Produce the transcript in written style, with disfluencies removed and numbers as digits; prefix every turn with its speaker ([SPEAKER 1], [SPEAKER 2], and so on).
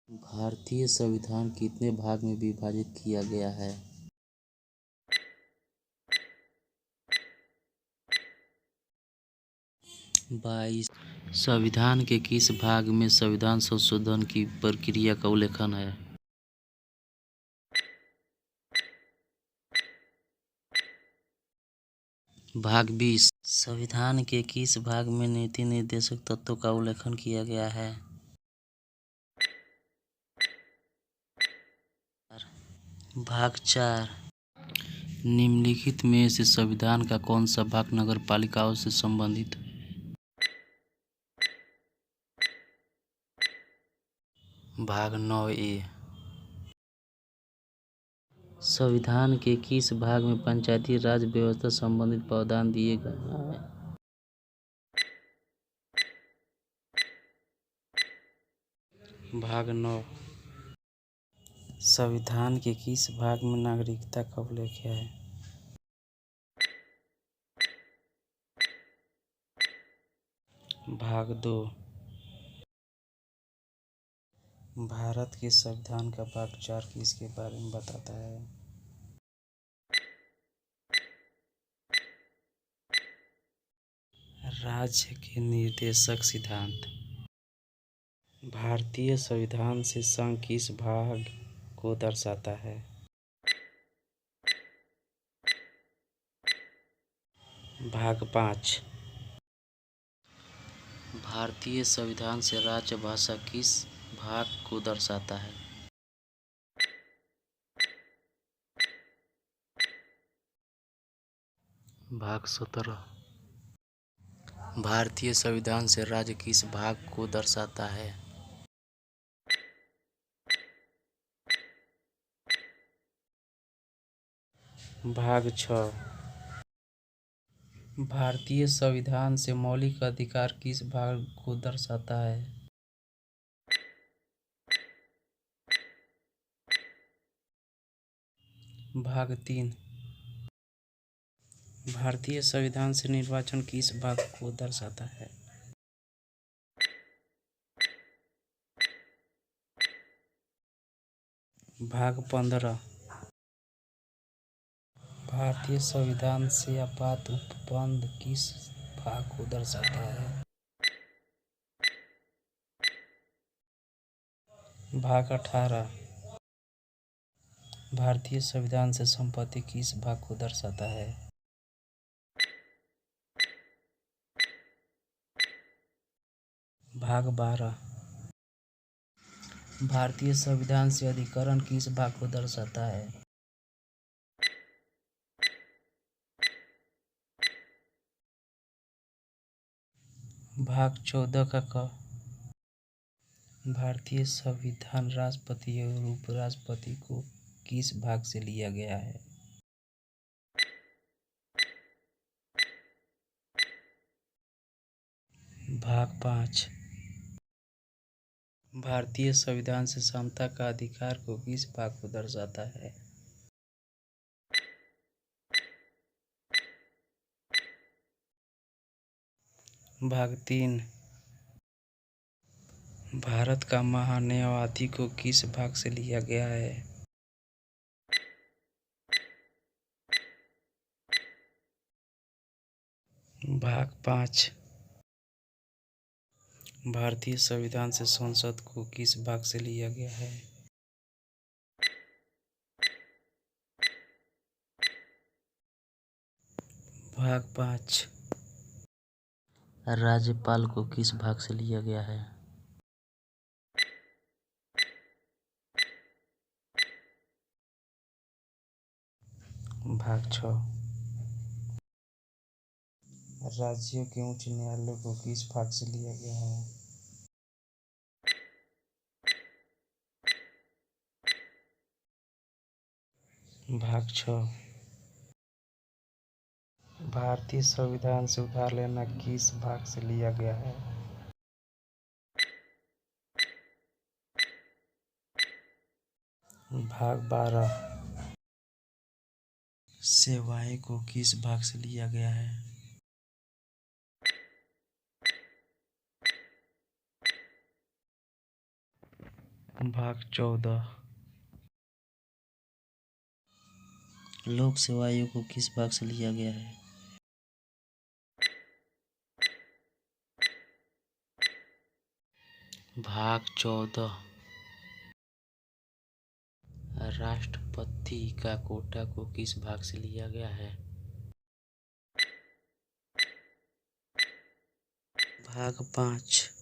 [SPEAKER 1] भारतीय संविधान कितने भाग में विभाजित किया गया है? 22। संविधान के किस भाग में संविधान संशोधन की प्रक्रिया का उल्लेख है? भाग 20। संविधान के किस भाग में नीति निर्देशक तत्वों का उल्लेख किया गया है? भाग 4। निम्नलिखित में से संविधान का कौन सा भाग नगर पालिकाओं से संबंधित है? भाग 9A। संविधान के किस भाग में पंचायती राज व्यवस्था संबंधित प्रावधान दिए गए हैं? भाग 9। संविधान के किस भाग में नागरिकता का उल्लेख है? भाग 2। भारत के संविधान का भाग 4 किसके बारे में बताता है? राज्य के निर्देशक सिद्धांत। भारतीय संविधान से संघ किस भाग को दर्शाता है? भाग 5। भारतीय संविधान से राजभाषा किस भाग को दर्शाता है? भाग 17। भारतीय संविधान से राज्य किस भाग को दर्शाता है? भाग 6। भारतीय संविधान से मौलिक अधिकार किस भाग को दर्शाता है? भाग 3। भारतीय संविधान से निर्वाचन किस भाग को दर्शाता है? भाग 15। भारतीय संविधान से आपात उपबंध किस भाग को दर्शाता है? भाग 18। भारतीय संविधान से संपत्ति किस भाग को दर्शाता है? भाग 12। भारतीय संविधान से अधिकरण किस भाग को दर्शाता है? भाग 14 का क। भारतीय संविधान राष्ट्रपति और उपराष्ट्रपति को किस भाग से लिया गया है? भाग 5। भारतीय संविधान से समता का अधिकार को किस भाग को दर्शाता है? भाग 3। भारत का महान्यायवादी को किस भाग से लिया गया है? भाग 5। भारतीय संविधान से संसद को किस भाग से लिया गया है? भाग 5। राज्यपाल को किस भाग से लिया गया है? भाग 6। राज्यों के उच्च न्यायालय को किस भाग से लिया गया है? भाग 6। भारतीय संविधान से उधार लेना किस भाग से लिया गया है? भाग 12। सेवाएं को किस भाग से लिया गया है? भाग 14। लोक सेवा आयोग को किस भाग से लिया गया है? भाग 14। राष्ट्रपति का कोटा को किस भाग से लिया गया है? भाग 5।